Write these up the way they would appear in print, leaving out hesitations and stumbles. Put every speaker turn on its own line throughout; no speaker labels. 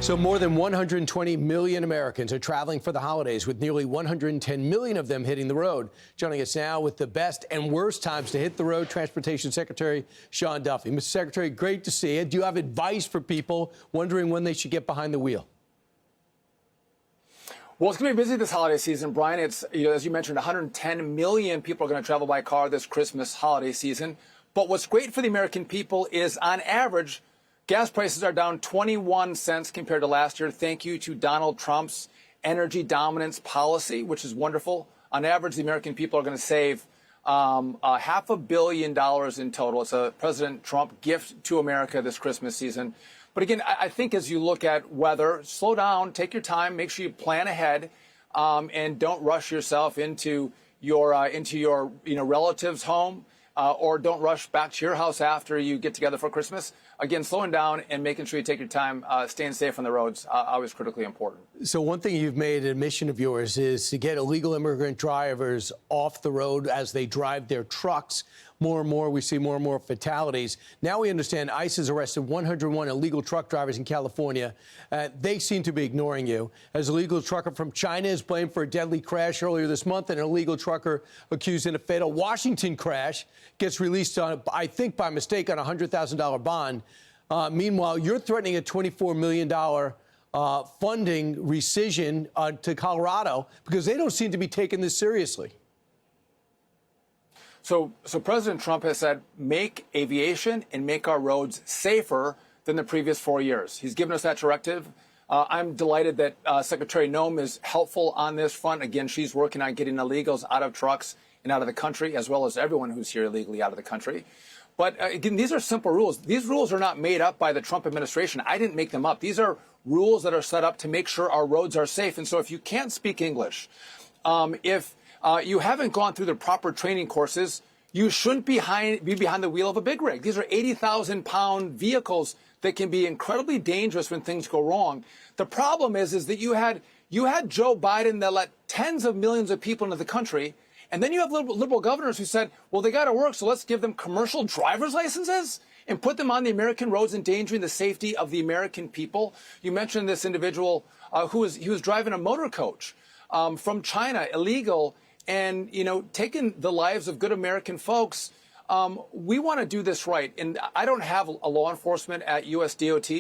So more than 120 million Americans are traveling for the holidays, with nearly 110 million of them hitting the road. Joining us now with the best and worst times to hit the road, Transportation Secretary Sean Duffy. Mr. Secretary, great to see you. Do you have advice for people wondering when they should get behind the wheel?
Well, it's going to be busy this holiday season, Brian. It's, as you mentioned, 110 million people are going to travel by car this Christmas holiday season. But what's great for the American people is, on average, gas prices are down 21 cents compared to last year. Thank you to Donald Trump's energy dominance policy, which is wonderful. On average, the American people are going to save $500 million in total. It's a President Trump gift to America this Christmas season. But again, I think as you look at weather, slow down, take your time, make sure you plan ahead, and don't rush yourself into your relative's home. Or don't rush back to your house after you get together for Christmas. Again, slowing down and making sure you take your time, staying safe on the roads, always critically important.
So one thing you've made a mission of yours is to get illegal immigrant drivers off the road as they drive their trucks. More and more, we see more and more fatalities. Now we understand ICE has arrested 101 illegal truck drivers in California. They seem to be ignoring you. As a illegal trucker from China is blamed for a deadly crash earlier this month, and an illegal trucker accused in a fatal Washington crash gets released on, I think by mistake, on a $100,000 bond. Meanwhile, you're threatening a $24 million funding rescission to Colorado because they don't seem to be taking this seriously.
So President Trump has said, make aviation and make our roads safer than the previous 4 years. He's given us that directive. I'm delighted that Secretary Noem is helpful on this front. Again, she's working on getting illegals out of trucks and out of the country, as well as everyone who's here illegally out of the country. But again, these are simple rules. These rules are not made up by the Trump administration. I didn't make them up. These are rules that are set up to make sure our roads are safe. And so if you can't speak English, if you haven't gone through the proper training courses, you shouldn't be behind the wheel of a big rig. These are 80,000-pound vehicles that can be incredibly dangerous when things go wrong. The problem is that you had Joe Biden that let tens of millions of people into the country, and then you have liberal governors who said, well, they got to work, so let's give them commercial driver's licenses and put them on the American roads, endangering the safety of the American people. You mentioned this individual who was driving a motor coach from China, illegal, and, taking the lives of good American folks. We want to do this right. And I don't have a law enforcement at US DOT,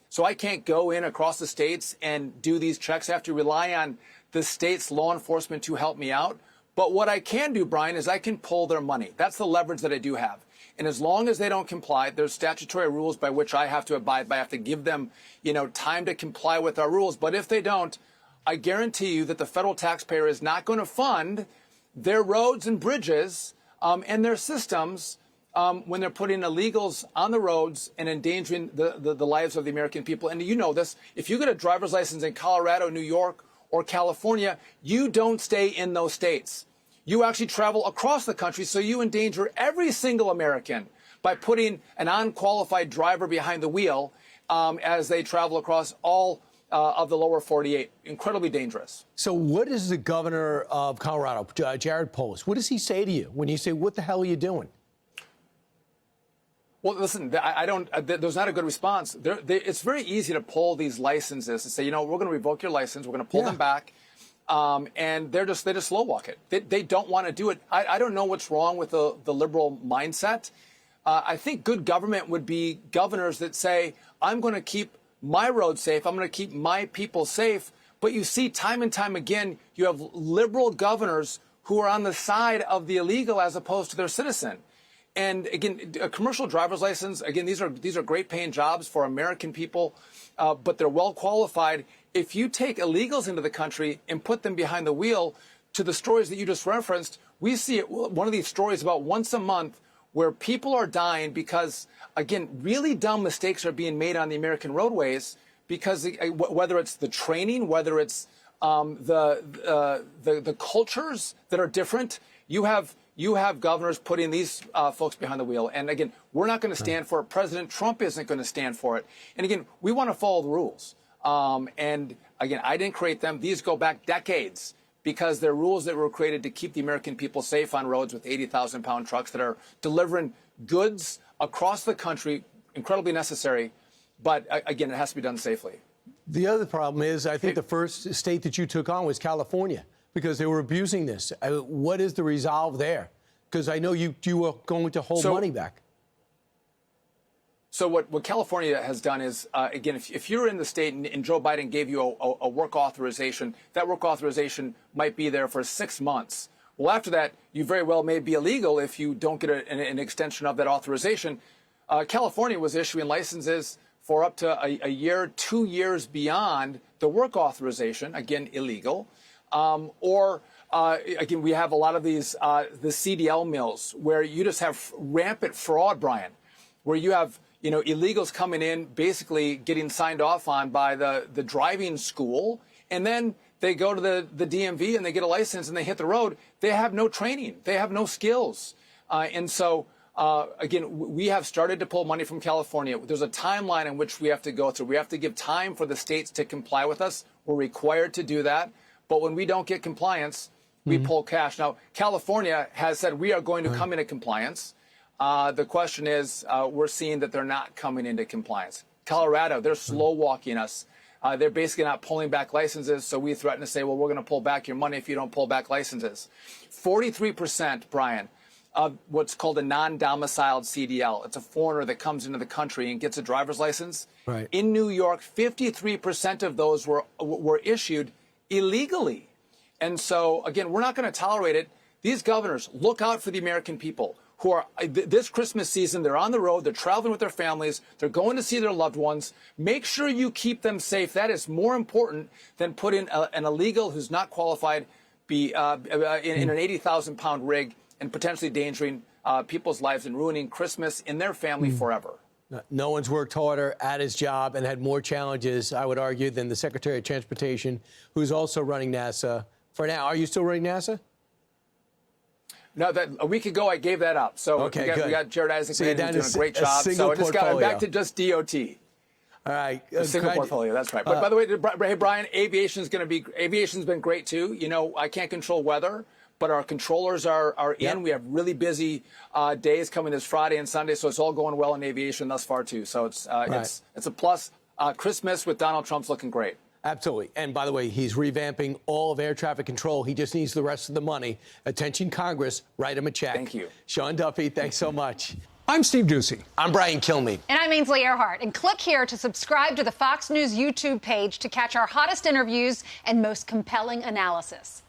so I can't go in across the states and do these checks. I have to rely on the state's law enforcement to help me out. But what I can do, Brian, is I can pull their money. That's the leverage that I do have. And as long as they don't comply, there's statutory rules by which I have to abide by. I have to give them, time to comply with our rules. But if they don't, I guarantee you that the federal taxpayer is not going to fund their roads and bridges and their systems when they're putting illegals on the roads and endangering the lives of the American people. And you know this, if you get a driver's license in Colorado, New York, or California, you don't stay in those states. You actually travel across the country, so you endanger every single American by putting an unqualified driver behind the wheel as they travel across all of the lower 48. Incredibly dangerous.
So what does the governor of Colorado, Jared Polis, what does he say to you when you say, what the hell are you doing?
Well, listen, there's not a good response. It's very easy to pull these licenses and say, we're going to revoke your license. We're going to pull them back. And they just slow walk it. They don't want to do it. I don't know what's wrong with the liberal mindset. I think good government would be governors that say, I'm going to keep my roads safe. I'm going to keep my people safe. But you see time and time again, you have liberal governors who are on the side of the illegal as opposed to their citizen. And again, a commercial driver's license, again, these are great paying jobs for American people, but they're well qualified. If you take illegals into the country and put them behind the wheel, to the stories that you just referenced, we see one of these stories about once a month where people are dying because, again, really dumb mistakes are being made on the American roadways because whether it's the training, whether it's the cultures that are different, you have governors putting these folks behind the wheel. And again, we're not going to stand for it. President Trump isn't going to stand for it. And again, we want to follow the rules. And again, I didn't create them. These go back decades because they're rules that were created to keep the American people safe on roads with 80,000-pound trucks that are delivering goods across the country, incredibly necessary. But again, it has to be done safely.
The other problem is, I think the first state that you took on was California because they were abusing this. What is the resolve there? Because I know you were going to hold money back.
So what California has done is, again, if you're in the state and Joe Biden gave you a work authorization, that work authorization might be there for 6 months. Well, after that, you very well may be illegal if you don't get an extension of that authorization. California was issuing licenses for up to a year, 2 years beyond the work authorization, again, illegal. Again, we have a lot of these, the CDL mills where you just have rampant fraud, Brian, where you have, illegals coming in, basically getting signed off on by the driving school, and then they go to the DMV and they get a license and they hit the road. They have no training. They have no skills. Again, we have started to pull money from California. There's a timeline in which we have to go through. We have to give time for the states to comply with us. We're required to do that. But when we don't get compliance, we pull cash. Now, California has said we are going to come into compliance. The question is, we're seeing that they're not coming into compliance. Colorado, they're slow walking us. They're basically not pulling back licenses. So we threaten to say, well, we're going to pull back your money if you don't pull back licenses. 43%, Brian, of what's called a non-domiciled CDL. It's a foreigner that comes into the country and gets a driver's license.
Right.
In New York, 53% of those were issued illegally. And so, again, we're not going to tolerate it. These governors, look out for the American people who are, this Christmas season, they're on the road, they're traveling with their families, they're going to see their loved ones. Make sure you keep them safe. That is more important than putting an illegal who's not qualified in an 80,000-pound rig and potentially endangering people's lives and ruining Christmas in their family forever.
No one's worked harder at his job and had more challenges, I would argue, than the Secretary of Transportation, who's also running NASA for now. Are you still running NASA?
No, a week ago I gave that up. So we got Jared Isaacman who's doing a great job. So I just got back to just DOT.
All right,
a single portfolio. That's right. But by the way, hey Brian, aviation's been great too. I can't control weather, but our controllers are in. Yep. We have really busy days coming this Friday and Sunday, so it's all going well in aviation thus far too. So it's a plus. Christmas with Donald Trump's looking great.
Absolutely. And by the way, he's revamping all of air traffic control. He just needs the rest of the money. Attention, Congress, write him a check.
Thank you.
Sean Duffy, thanks so much.
I'm Steve Doocy.
I'm Brian Kilmeade.
And I'm Ainsley Earhart. And click here to subscribe to the Fox News YouTube page to catch our hottest interviews and most compelling analysis.